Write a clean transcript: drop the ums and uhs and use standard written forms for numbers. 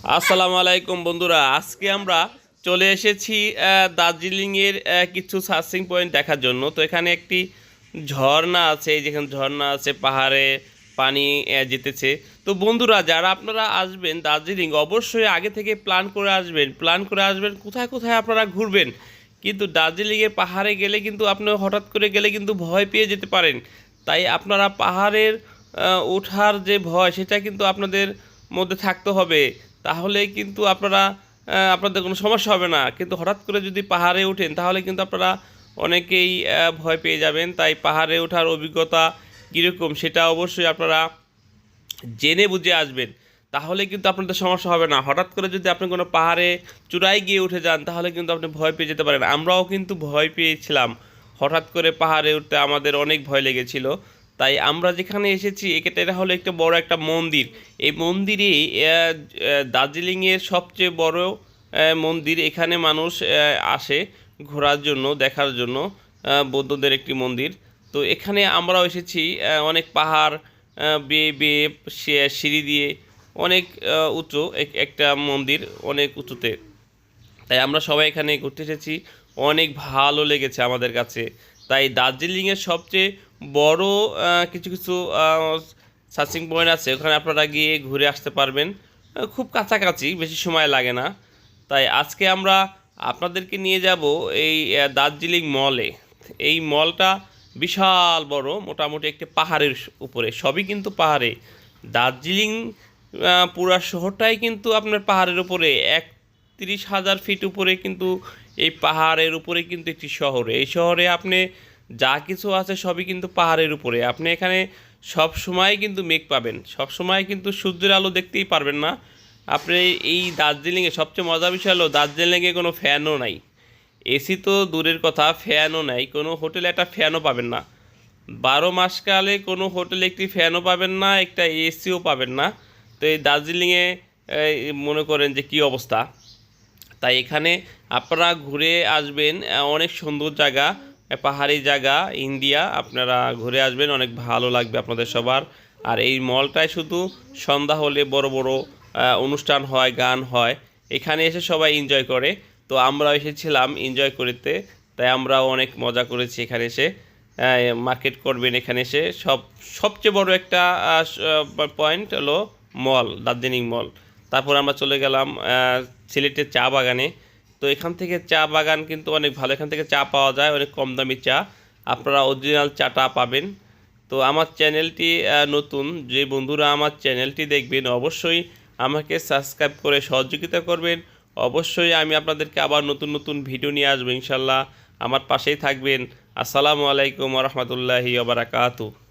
আসসালামু আলাইকুম বন্ধুরা, আজকে আমরা চলে এসেছি দার্জিলিংয়ের কিছু সার্চিং পয়েন্ট দেখার জন্য। তো এখানে একটি ঝর্ণা আছে, এই যেখানে ঝর্ণা আছে, পাহাড়ে পানি যেতেছে। তো বন্ধুরা, যারা আপনারা আসবেন দার্জিলিং, অবশ্যই আগে থেকে প্ল্যান করে আসবেন কোথায় কোথায় আপনারা ঘুরবেন। কিন্তু দার্জিলিংয়ের পাহাড়ে গেলে কিন্তু আপনি হঠাৎ করে গেলে কিন্তু ভয় পেয়ে যেতে পারেন। তাই আপনারা পাহাড়ের ওঠার যে ভয়, সেটা কিন্তু আপনাদের মধ্যে থাকতে হবে। তাহলে কিন্তু আপনাদের কোনো সমস্যা হবে না। কিন্তু হঠাৎ করে যদি পাহাড়ে ওঠেন তাহলে কিন্তু আপনারা অনেকেই ভয় পেয়ে যাবেন। তাই পাহাড়ে ওঠার অভিজ্ঞতা কীরকম সেটা অবশ্যই আপনারা জেনে বুঝে আসবেন। তাহলে কিন্তু আপনাদের সমস্যা হবে না। হঠাৎ করে যদি আপনি কোনো পাহাড়ে চূড়ায় গিয়ে উঠে যান তাহলে কিন্তু আপনি ভয় পেয়ে যেতে পারেন। আমরাও কিন্তু ভয় পেয়েছিলাম, হঠাৎ করে পাহাড়ে উঠতে আমাদের অনেক ভয় লেগেছিল। তাই আমরা যেখানে এসেছি এটা হলো একটা বড় একটা মন্দির। এই মন্দিরে দার্জিলিংয়ের সবচেয়ে বড় মন্দির। এখানে মানুষ আসে ঘোরার জন্য, দেখার জন্য। বৌদ্ধদের একটি মন্দির। তো এখানে আমরাও এসেছি। অনেক পাহাড় বেয়ে বেয়ে সিঁড়ি দিয়ে অনেক উঁচু একটা মন্দির, অনেক উঁচুতে। তাই আমরা সবাই এখানে ঘুরতে এসেছি, অনেক ভালো লেগেছে আমাদের কাছে। তাই দার্জিলিংয়ের সবচেয়ে বড় কিছু কিছু সার্চিং পয়েন্ট আছে, ওখানে আপনারা গিয়ে ঘুরে আসতে পারবেন। খুব কাছাকাছি, বেশি সময় লাগে না। তাই আজকে আমরা আপনাদেরকে নিয়ে যাব এই দার্জিলিং মলে। এই মলটা বিশাল বড়, মোটামুটি একটি পাহাড়ের উপরে, সবই কিন্তু পাহাড়ে। দার্জিলিং পুরা শহরটাই কিন্তু আপনার পাহাড়ের উপরে, 31,000 ফিট উপরে কিন্তু এই পাহাড়ের উপরে কিন্তু একটি শহর। এই শহরে আপনি যা কিছু আছে সবই কিন্তু পাহাড়ের উপরে। আপনি এখানে সব সময় কিন্তু মেঘ পাবেন, সব সময় কিন্তু সূর্যের আলো দেখতেই পারবেন না আপনি। এই দার্জিলিংয়ে সবচেয়ে মজার বিষয় হলো দার্জিলিংয়ে কোনো ফ্যানও নাই। এসি তো দূরের কথা, ফ্যানও নাই। কোনো হোটেলে একটা ফ্যানও পাবেন না। 12 মাসকালে কোনো হোটেলে একটি ফ্যানও পাবেন না, একটা এসিও পাবেন না। তো এই দার্জিলিংয়ে মনে করেন যে কী অবস্থা। তাই এখানে আপনারা ঘুরে আসবেন, অনেক সুন্দর জায়গা, পাহাড়ি জায়গা ইন্ডিয়া। আপনারা ঘুরে আসবেন, অনেক ভালো লাগবে আপনাদের সবার। আর এই মলটায় শুধু সন্ধ্যা হলে বড় বড় অনুষ্ঠান হয়, গান হয়, এখানে এসে সবাই এনজয় করে। তো আমরাও এসেছিলাম এনজয় করতে, তাই আমরাও অনেক মজা করেছি এখানে এসে। মার্কেট করবেন এখানে এসে। সবচেয়ে বড় একটা পয়েন্ট হলো মল, দার্জিলিং মল। তারপর আমরা চলে গেলাম সিলেটের চা বাগানে। তো এখান থেকে চা বাগান কিন্তু অনেক ভালো, এখান থেকে চা পাওয়া যায়, অনেক কম দামি চা। আপনারা অরিজিনাল চাটা পাবেন। তো আমার চ্যানেলটি নতুন, যে বন্ধুরা আমার চ্যানেলটি দেখবেন অবশ্যই আমাকে সাবস্ক্রাইব করে সহযোগিতা করবেন। অবশ্যই আমি আপনাদেরকে আবার নতুন নতুন ভিডিও নিয়ে আসবো ইনশাল্লাহ। আমার পাশেই থাকবেন। আসসালামু আলাইকুম ওয়া রাহমাতুল্লাহি ওয়া বারাকাতুহু।